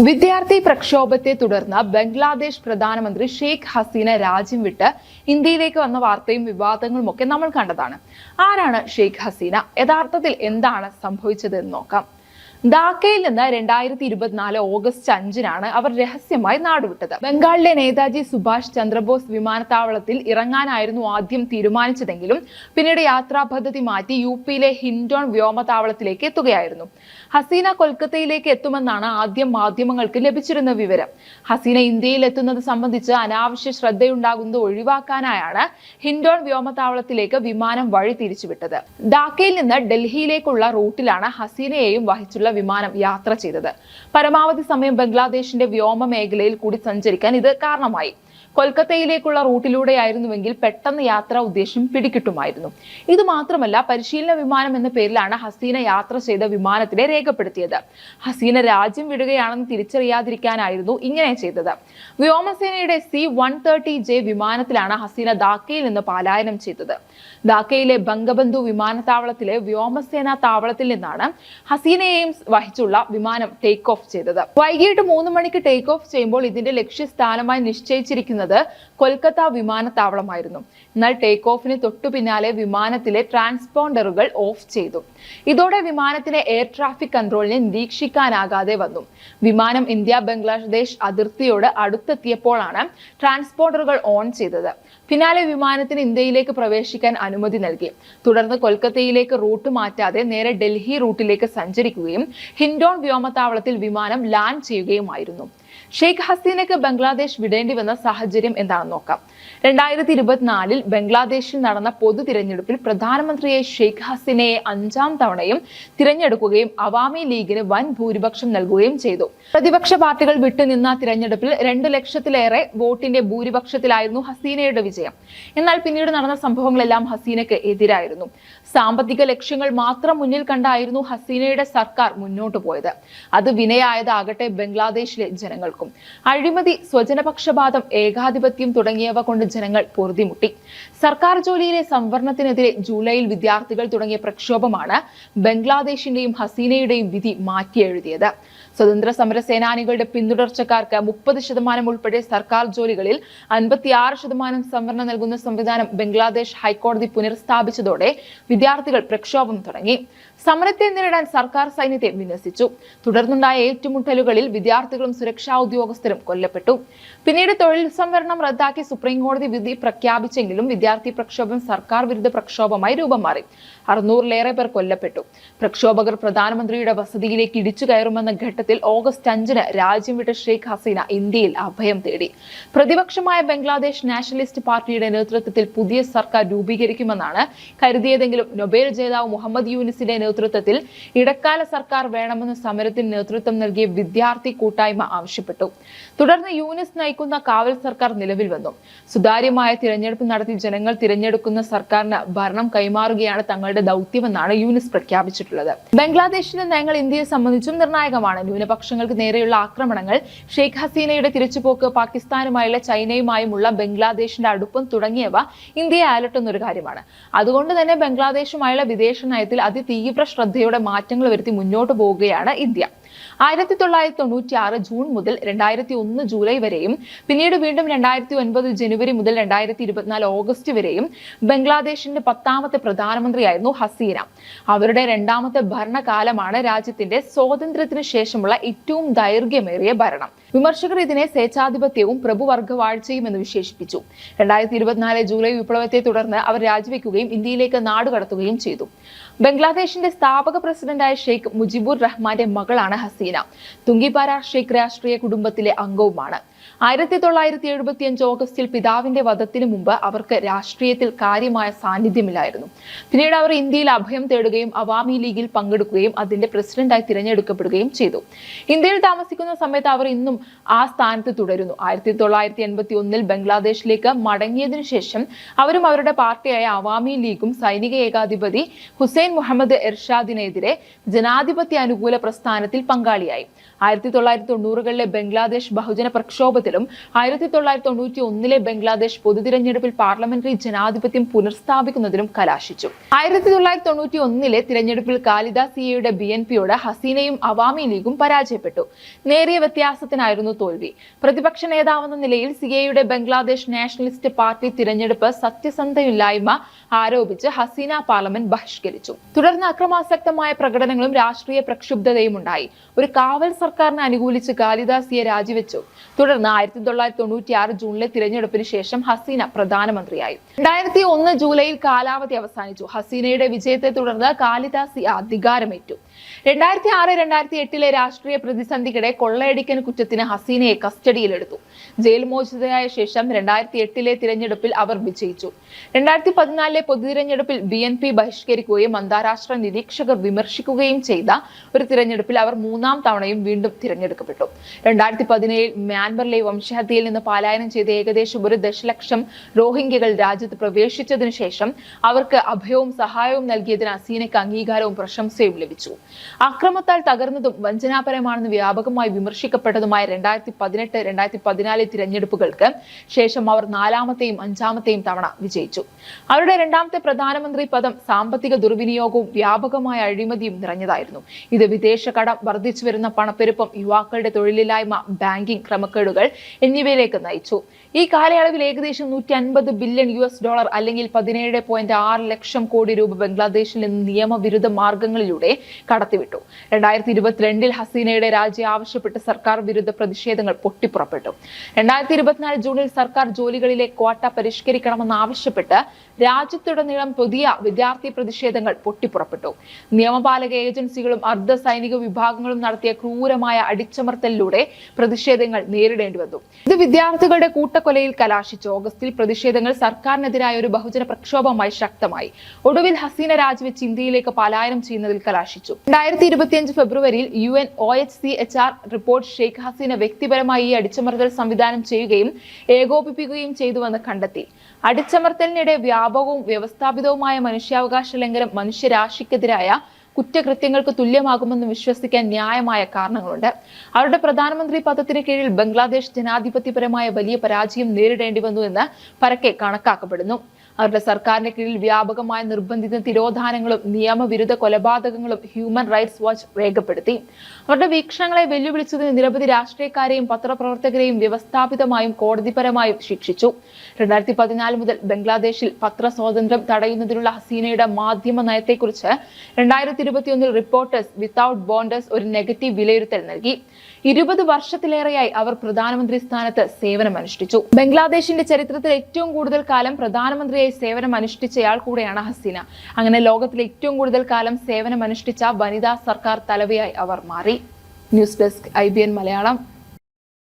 വിദ്യാർത്ഥി പ്രക്ഷോഭത്തെ തുടർന്ന് ബംഗ്ലാദേശ് പ്രധാനമന്ത്രി ഷെയ്ഖ് ഹസീന രാജ്യം വിട്ട് ഇന്ത്യയിലേക്ക് വന്ന വാർത്തയും വിവാദങ്ങളും ഒക്കെ നമ്മൾ കണ്ടതാണ്. ആരാണ് ഷെയ്ഖ് ഹസീന? യഥാർത്ഥത്തിൽ എന്താണ് സംഭവിച്ചതെന്ന് നോക്കാം. ധാക്കയിൽ നിന്ന് 2024 ഓഗസ്റ്റ് 5-നാണ് അവർ രഹസ്യമായി നാടുവിട്ടത്. ബംഗാളിലെ നേതാജി സുഭാഷ് ചന്ദ്രബോസ് വിമാനത്താവളത്തിൽ ഇറങ്ങാനായിരുന്നു ആദ്യം തീരുമാനിച്ചതെങ്കിലും പിന്നീട് യാത്രാ പദ്ധതി മാറ്റി യുപിയിലെ ഹിൻഡോൺ വ്യോമതാവളത്തിലേക്ക് എത്തുകയായിരുന്നു. ഹസീന കൊൽക്കത്തയിലേക്ക് എത്തുമെന്നാണ് ആദ്യം മാധ്യമങ്ങൾക്ക് ലഭിച്ചിരുന്ന വിവരം. ഹസീന ഇന്ത്യയിൽ എത്തുന്നത് സംബന്ധിച്ച് അനാവശ്യ ശ്രദ്ധയുണ്ടാകുന്നത് ഒഴിവാക്കാനായാണ് ഹിൻഡോൺ വ്യോമതാവളത്തിലേക്ക് വിമാനം വഴി തിരിച്ചുവിട്ടത്. ധാക്കയിൽ നിന്ന് ഡൽഹിയിലേക്കുള്ള റൂട്ടിലാണ് ഹസീനയെയും വഹിച്ചുള്ള വിമാനം യാത്ര ചെയ്തത്. പരമാവധി സമയം ബംഗ്ലാദേശിന്റെ വ്യോമ മേഖലയിൽ കൂടി സഞ്ചരിക്കാൻ ഇത് കാരണമായി. കൊൽക്കത്തയിലേക്കുള്ള റൂട്ടിലൂടെയായിരുന്നുവെങ്കിൽ പെട്ടെന്ന് യാത്രാ ഉദ്ദേശം പിടികിട്ടുമായിരുന്നു. ഇത് മാത്രമല്ല, പരിശീലന വിമാനം എന്ന പേരിലാണ് ഹസീന യാത്ര ചെയ്ത വിമാനത്തിനെ രേഖപ്പെടുത്തിയത്. ഹസീന രാജ്യം വിടുകയാണെന്ന് തിരിച്ചറിയാതിരിക്കാനായിരുന്നു ഇങ്ങനെ ചെയ്തത്. വ്യോമസേനയുടെ C-130J വിമാനത്തിലാണ് ഹസീന ധാക്കയിൽ നിന്ന് പലായനം ചെയ്തത്. ധാക്കയിലെ ബംഗബന്ധു വിമാനത്താവളത്തിലെ വ്യോമസേനാ താവളത്തിൽ നിന്നാണ് ഹസീനയെയും വഹിച്ചുള്ള വിമാനം ടേക്ക് ഓഫ് ചെയ്തത്. വൈകിട്ട് 3 മണിക്ക് ടേക്ക് ഓഫ് ചെയ്യുമ്പോൾ ഇതിന്റെ ലക്ഷ്യസ്ഥാനമായി നിശ്ചയിച്ചിരിക്കുന്നത് കൊൽക്കത്ത വിമാനത്താവളമായിരുന്നു. എന്നാൽ ടേക്ക് ഓഫിന് തൊട്ടു പിന്നാലെ വിമാനത്തിലെ ട്രാൻസ്പോണ്ടറുകൾ ഓഫ് ചെയ്തു. ഇതോടെ വിമാനത്തിലെ എയർ ട്രാഫിക് കൺട്രോളിനെ നിരീക്ഷിക്കാനാകാതെ വന്നു. വിമാനം ഇന്ത്യ ബംഗ്ലാദേശ് അതിർത്തിയോട് അടുത്തെത്തിയപ്പോഴാണ് ട്രാൻസ്പോണ്ടറുകൾ ഓൺ ചെയ്തത്. പിന്നാലെ വിമാനത്തിന് ഇന്ത്യയിലേക്ക് പ്രവേശിക്കാൻ അനുമതി നൽകി. തുടർന്ന് കൊൽക്കത്തയിലേക്ക് റൂട്ട് മാറ്റാതെ നേരെ ഡൽഹി റൂട്ടിലേക്ക് സഞ്ചരിക്കുകയും ഹിൻഡോൺ വ്യോമതാവളത്തിൽ വിമാനം ലാൻഡ് ചെയ്യുകയുമായിരുന്നു. ഷെയ്ഖ് ഹസീനയ്ക്ക് ബംഗ്ലാദേശ് വിടേണ്ടി വന്ന സാഹചര്യം എന്താണെന്ന് നോക്കാം. 2024 ബംഗ്ലാദേശിൽ നടന്ന പൊതു തിരഞ്ഞെടുപ്പിൽ പ്രധാനമന്ത്രിയെ ഷെയ്ഖ് ഹസീനയെ 5-ാം തവണയും തിരഞ്ഞെടുക്കുകയും അവാമി ലീഗിന് വൻ ഭൂരിപക്ഷം നൽകുകയും ചെയ്തു. പ്രതിപക്ഷ പാർട്ടികൾ വിട്ടുനിന്ന തിരഞ്ഞെടുപ്പിൽ 2 ലക്ഷത്തിലേറെ വോട്ടിന്റെ ഭൂരിപക്ഷത്തിലായിരുന്നു ഹസീനയുടെ വിജയം. എന്നാൽ പിന്നീട് നടന്ന സംഭവങ്ങളെല്ലാം ഹസീനയ്ക്ക് എതിരായിരുന്നു. സാമ്പത്തിക ലക്ഷ്യങ്ങൾ മാത്രം മുന്നിൽ കണ്ടായിരുന്നു ഹസീനയുടെ സർക്കാർ മുന്നോട്ടു പോയത്. അത് വിനയായതാകട്ടെ ബംഗ്ലാദേശിലെ ജനങ്ങൾക്കും. അഴിമതി, സ്വജനപക്ഷപാതം, ഏകാധിപത്യം തുടങ്ങിയവ കൊണ്ട് ജനങ്ങൾ പൊറുതിമുട്ടി. സർക്കാർ ജോലിയിലെ സംവരണത്തിനെതിരെ ജൂലൈയിൽ വിദ്യാർത്ഥികൾ തുടങ്ങിയ പ്രക്ഷോഭമാണ് ബംഗ്ലാദേശിന്റെയും ഹസീനയുടെയും വിധി മാറ്റിയെഴുതിയത്. സ്വതന്ത്ര സമര സേനാനികളുടെ പിന്തുടർച്ചക്കാർക്ക് 30% ഉൾപ്പെടെ സർക്കാർ ജോലികളിൽ 56% സംവരണം നൽകുന്ന സംവിധാനം ബംഗ്ലാദേശ് ഹൈക്കോടതി പുനഃസ്ഥാപിച്ചതോടെ വിദ്യാർത്ഥികൾ പ്രക്ഷോഭം തുടങ്ങി. സമരത്തെ നേരിടാൻ സർക്കാർ സൈന്യത്തെ വിന്യസിച്ചു. തുടർന്നുണ്ടായ ഏറ്റുമുട്ടലുകളിൽ വിദ്യാർത്ഥികളും സുരക്ഷാ ഉദ്യോഗസ്ഥരും കൊല്ലപ്പെട്ടു. പിന്നീട് തൊഴിൽ സംവരണം റദ്ദാക്കി സുപ്രീം കോടതി വിധി പ്രഖ്യാപിച്ചെങ്കിലും വിദ്യാർത്ഥി പ്രക്ഷോഭം സർക്കാർ വിരുദ്ധ പ്രക്ഷോഭമായി രൂപം മാറി. 600-ലേറെ പേർ കൊല്ലപ്പെട്ടു. പ്രക്ഷോഭകർ പ്രധാനമന്ത്രിയുടെ വസതിയിലേക്ക് ഇടിച്ചു കയറുമെന്ന ഘട്ടത്തിൽ ഓഗസ്റ്റ് 5-ന് രാജ്യം വിട്ട ഷെയ്ഖ് ഹസീന ഇന്ത്യയിൽ അഭയം തേടി. പ്രതിപക്ഷമായ ബംഗ്ലാദേശ് നാഷണലിസ്റ്റ് പാർട്ടിയുടെ നേതൃത്വത്തിൽ പുതിയ സർക്കാർ രൂപീകരിക്കുമെന്നാണ് കരുതിയതെങ്കിലും നൊബേൽ ജേതാവ് മുഹമ്മദ് യൂനിസിന്റെ നേതൃത്വത്തിൽ ഇടക്കാല സർക്കാർ വേണമെന്ന് സമരത്തിന് നേതൃത്വം നൽകിയ വിദ്യാർത്ഥി കൂട്ടായ്മ ആവശ്യപ്പെട്ടു. തുടർന്ന് യൂനിസ് നയിക്കുന്ന കാവൽ സർക്കാർ നിലവിൽ വന്നു. സുതാര്യമായ തിരഞ്ഞെടുപ്പ് നടത്തി ജനങ്ങൾ തിരഞ്ഞെടുക്കുന്ന സർക്കാരിന് ഭരണം കൈമാറുകയാണ് തങ്ങളുടെ ദൗത്യമെന്നാണ് യൂനിസ് പ്രഖ്യാപിച്ചിട്ടുള്ളത്. ബംഗ്ലാദേശിലെ നയങ്ങൾ ഇന്ത്യയെ സംബന്ധിച്ചും നിർണായകമാണ്. ന്യൂനപക്ഷങ്ങൾക്ക് നേരെയുള്ള ആക്രമണങ്ങൾ, ഷെയ്ഖ് ഹസീനയുടെ തിരിച്ചുപോക്ക്, പാകിസ്ഥാനുമായുള്ള ചൈനയുമായുമുള്ള ബംഗ്ലാദേശിന്റെ അടുപ്പം തുടങ്ങിയവ ഇന്ത്യയെ അലട്ടുന്ന ഒരു കാര്യമാണ്. അതുകൊണ്ട് തന്നെ ബംഗ്ലാദേശുമായുള്ള വിദേശ നയത്തിൽ അതിതീവ്ര ശ്രദ്ധയോടെ മാറ്റങ്ങൾ വരുത്തി മുന്നോട്ട് പോവുകയാണ് ഇന്ത്യ. 1996 ജൂൺ മുതൽ 2001 ജൂലൈ വരെയും പിന്നീട് വീണ്ടും 2009 ജനുവരി മുതൽ 2024 ഓഗസ്റ്റ് വരെയും ബംഗ്ലാദേശിന്റെ 10ാമത്തെ പ്രധാനമന്ത്രിയായിരുന്നു ഹസീന. അവരുടെ 2ാമത്തെ ഭരണകാലമാണ് രാജ്യത്തിന്റെ സ്വാതന്ത്ര്യത്തിന് ശേഷമുള്ള ഏറ്റവും ദൈർഘ്യമേറിയ ഭരണം. വിമർശകർ ഇതിനെ സ്വേച്ഛാധിപത്യവും പ്രഭുവർഗവാഴ്ചയും എന്ന് വിശേഷിപ്പിച്ചു. 2024 ജൂലൈ വിപ്ലവത്തെ തുടർന്ന് അവർ രാജിവെക്കുകയും ഇന്ത്യയിലേക്ക് നാടുകടത്തുകയും ചെയ്തു. ബംഗ്ലാദേശിന്റെ സ്ഥാപക പ്രസിഡന്റായ ഷെയ്ഖ് മുജിബുർ റഹ്മാന്റെ മകളാണ് ഹസീന. തുങ്കിപാര ഷെയ്ഖ് രാഷ്ട്രീയ കുടുംബത്തിലെ അംഗവുമാണ്. 1975 ഓഗസ്റ്റിൽ പിതാവിന്റെ വധത്തിന് മുമ്പ് അവർക്ക് രാഷ്ട്രീയത്തിൽ കാര്യമായ സാന്നിധ്യമില്ലായിരുന്നു. പിന്നീട് അവർ ഇന്ത്യയിൽ അഭയം തേടുകയും അവാമി ലീഗിൽ പങ്കെടുക്കുകയും അതിന്റെ പ്രസിഡന്റായി തിരഞ്ഞെടുക്കപ്പെടുകയും ചെയ്തു. ഇന്ത്യയിൽ താമസിക്കുന്ന സമയത്ത് അവർ ഇന്നും ആ സ്ഥാനത്ത് തുടരുന്നു. 1981 ബംഗ്ലാദേശിലേക്ക് മടങ്ങിയതിനു ശേഷം അവരും അവരുടെ പാർട്ടിയായ അവാമി ലീഗും സൈനിക ഏകാധിപതി ഹുസൈൻ മുഹമ്മദ് എർഷാദിനെതിരെ ജനാധിപത്യ അനുകൂല പ്രസ്ഥാനത്തിൽ പങ്കാളിയായി. 1990കളിലെ ബംഗ്ലാദേശ് ബഹുജന പ്രക്ഷോഭത്തിലും 1991 ബംഗ്ലാദേശ് പൊതുതിരഞ്ഞെടുപ്പിൽ പാർലമെന്ററി ജനാധിപത്യം പുനഃസ്ഥാപിക്കുന്നതിലും കലാശിച്ചു. 1991 തിരഞ്ഞെടുപ്പിൽ ഖാലിദ സിയയുടെ BNPയോട് ഹസീനയും അവാമി ലീഗും പരാജയപ്പെട്ടു. നേരിയ വ്യത്യാസത്തിനായിരുന്നു തോൽവി. പ്രതിപക്ഷ നേതാവെന്ന നിലയിൽ സിയയുടെ ബംഗ്ലാദേശ് നാഷണലിസ്റ്റ് പാർട്ടി തിരഞ്ഞെടുപ്പ് സത്യസന്ധമില്ലായ്മ ആരോപിച്ച് ഹസീന പാർലമെന്റ് ബഹിഷ്കരിച്ചു. തുടർന്ന് അക്രമാസക്തമായ പ്രകടനങ്ങളും രാഷ്ട്രീയ പ്രക്ഷുബ്ധതയും ഉണ്ടായി. ഒരു കാവൽ സർക്കാരിനെ അനുകൂലിച്ച് ഖാലിദ സിയ രാജിവെച്ചു. തുടർന്ന് 1996 ജൂണിലെ തിരഞ്ഞെടുപ്പിന് ശേഷം ഹസീന പ്രധാനമന്ത്രിയായി. 2001 ജൂലൈയിൽ കാലാവധി അവസാനിച്ചു. ഹസീനയുടെ വിജയത്തെ തുടർന്ന് ഖാലിദ സിയ അധികാരമേറ്റു. 2006-2008 രാഷ്ട്രീയ പ്രതിസന്ധിക്കിടെ കൊള്ളയടിക്കൽ കുറ്റത്തിന് ഹസീനയെ കസ്റ്റഡിയിലെടുത്തു. ജയിൽ മോചിതയായ ശേഷം 2008 തിരഞ്ഞെടുപ്പിൽ അവർ വിജയിച്ചു. 2014 പൊതുതിരഞ്ഞെടുപ്പിൽ BNP ബഹിഷ്കരിക്കുകയും അന്താരാഷ്ട്ര നിരീക്ഷകർ വിമർശിക്കുകയും ചെയ്ത ഒരു തിരഞ്ഞെടുപ്പിൽ അവർ 3ാം തവണയും വീണ്ടും തിരഞ്ഞെടുക്കപ്പെട്ടു. 2017 മ്യാൻമറിലെ വംശഹത്യയിൽ നിന്ന് പലായനം ചെയ്ത ഏകദേശം 1 ദശലക്ഷം റോഹിംഗ്യകൾ രാജ്യത്ത് പ്രവേശിച്ചതിനു ശേഷം അവർക്ക് അഭയവും സഹായവും നൽകിയതിന് ഹസീനയ്ക്ക് അംഗീകാരവും പ്രശംസയും ലഭിച്ചു. അക്രമത്താൽ തകർന്നതും വഞ്ചനാപരമാണെന്ന് വ്യാപകമായി വിമർശിക്കപ്പെട്ടതുമായ 2018-2014 തിരഞ്ഞെടുപ്പുകൾക്ക് ശേഷം അവർ 4ാമത്തെയും 5ാമത്തെയും തവണ വിജയിച്ചു. അവരുടെ 2ാമത്തെ പ്രധാനമന്ത്രി പദം സാമ്പത്തിക ദുർവിനിയോഗവും വ്യാപകമായ അഴിമതിയും നിറഞ്ഞതായിരുന്നു. ഇത് വിദേശ കടം, വർദ്ധിച്ചു വരുന്ന പണപ്പെരുപ്പം, യുവാക്കളുടെ തൊഴിലില്ലായ്മ, ബാങ്കിംഗ് ക്രമക്കേടുകൾ എന്നിവയിലേക്ക് നയിച്ചു. ഈ കാലയളവിൽ ഏകദേശം $150 ബില്യൺ അല്ലെങ്കിൽ 17.6 ലക്ഷം കോടി രൂപ ബംഗ്ലാദേശിൽ നിന്ന് നിയമവിരുദ്ധ മാർഗങ്ങളിലൂടെ കടത്തിവിട്ടു. 2022 ഹസീനയുടെ രാജി ആവശ്യപ്പെട്ട് സർക്കാർ വിരുദ്ധ പ്രതിഷേധങ്ങൾ പൊട്ടിപ്പുറപ്പെട്ടു. 2024 ജൂണിൽ സർക്കാർ ജോലികളിലെ ക്വാട്ട പരിഷ്കരിക്കണമെന്നാവശ്യപ്പെട്ട് രാജ്യത്തുടനീളം പുതിയ വിദ്യാർത്ഥി പ്രതിഷേധങ്ങൾ പൊട്ടിപ്പുറപ്പെട്ടു. നിയമപാലക ഏജൻസികളും അർദ്ധ സൈനിക വിഭാഗങ്ങളും നടത്തിയ ക്രൂരമായ അടിച്ചമർത്തലിലൂടെ പ്രതിഷേധങ്ങൾ നേരിടേണ്ടി വന്നു. ഇത് വിദ്യാർത്ഥികളുടെ കൂട്ടക്കൊലയിൽ കലാശിച്ചു. ഓഗസ്റ്റിൽ പ്രതിഷേധങ്ങൾ സർക്കാരിനെതിരായ ഒരു ബഹുജന പ്രക്ഷോഭമായി ശക്തമായി. ഒടുവിൽ ഹസീന രാജിവെച്ച് ഇന്ത്യയിലേക്ക് പലായനം ചെയ്യുന്നതിൽ കലാശിച്ചു. 2025 ഫെബ്രുവരിയിൽ UNOHCHR റിപ്പോർട്ട് ഷെയ്ഖ് ഹസീന വ്യക്തിപരമായി ഈ അടിച്ചമർത്തൽ സംവിധാനം ചെയ്യുകയും ഏകോപിപ്പിക്കുകയും ചെയ്തുവെന്ന് കണ്ടെത്തി. അടിച്ചമർത്തലിനിടെ വ്യാപകവും വ്യവസ്ഥാപിതവുമായ മനുഷ്യാവകാശ ലംഘനം മനുഷ്യരാശിക്കെതിരായ കുറ്റകൃത്യങ്ങൾക്ക് തുല്യമാകുമെന്ന് വിശ്വസിക്കാൻ ന്യായമായ കാരണങ്ങളുണ്ട്. അവരുടെ പ്രധാനമന്ത്രി പദത്തിന് കീഴിൽ ബംഗ്ലാദേശ് ജനാധിപത്യപരമായ വലിയ പരാജയം നേരിടേണ്ടി വന്നു എന്ന് പരക്കെ കണക്കാക്കപ്പെടുന്നു. അവരുടെ സർക്കാരിന് കീഴിൽ വ്യാപകമായ നിർബന്ധിത തിരോധാനങ്ങളും നിയമവിരുദ്ധ കൊലപാതകങ്ങളും ഹ്യൂമൻ റൈറ്റ്സ് വാച്ച് രേഖപ്പെടുത്തി. അവരുടെ വീക്ഷണങ്ങളെ വെല്ലുവിളിച്ചതിന് നിരവധി രാഷ്ട്രീയക്കാരെയും പത്രപ്രവർത്തകരെയും വ്യവസ്ഥാപിതമായും കോടതിപരമായും ശിക്ഷിച്ചു. 2014 മുതൽ ബംഗ്ലാദേശിൽ പത്രസ്വാതന്ത്ര്യം തടയുന്നതിനുള്ള ഹസീനയുടെ മാധ്യമ നയത്തെക്കുറിച്ച് 2021 റിപ്പോർട്ടേഴ്സ് വിത്തൌട്ട് ബോർഡേഴ്സ് ഒരു നെഗറ്റീവ് വിലയിരുത്തൽ നൽകി. 20 വർഷത്തിലേറെയായി അവർ പ്രധാനമന്ത്രി സ്ഥാനത്ത് സേവനമനുഷ്ഠിച്ചു. ബംഗ്ലാദേശിന്റെ ചരിത്രത്തിൽ ഏറ്റവും കൂടുതൽ കാലം പ്രധാനമന്ത്രിയായി സേവനം അനുഷ്ഠിച്ചയാൾ കൂടെയാണ് ഹസീന. അങ്ങനെ ലോകത്തിലെ ഏറ്റവും കൂടുതൽ കാലം സേവനമനുഷ്ഠിച്ച വനിതാ സർക്കാർ തലവയായി അവർ മാറി. News desk IBN Malayalam.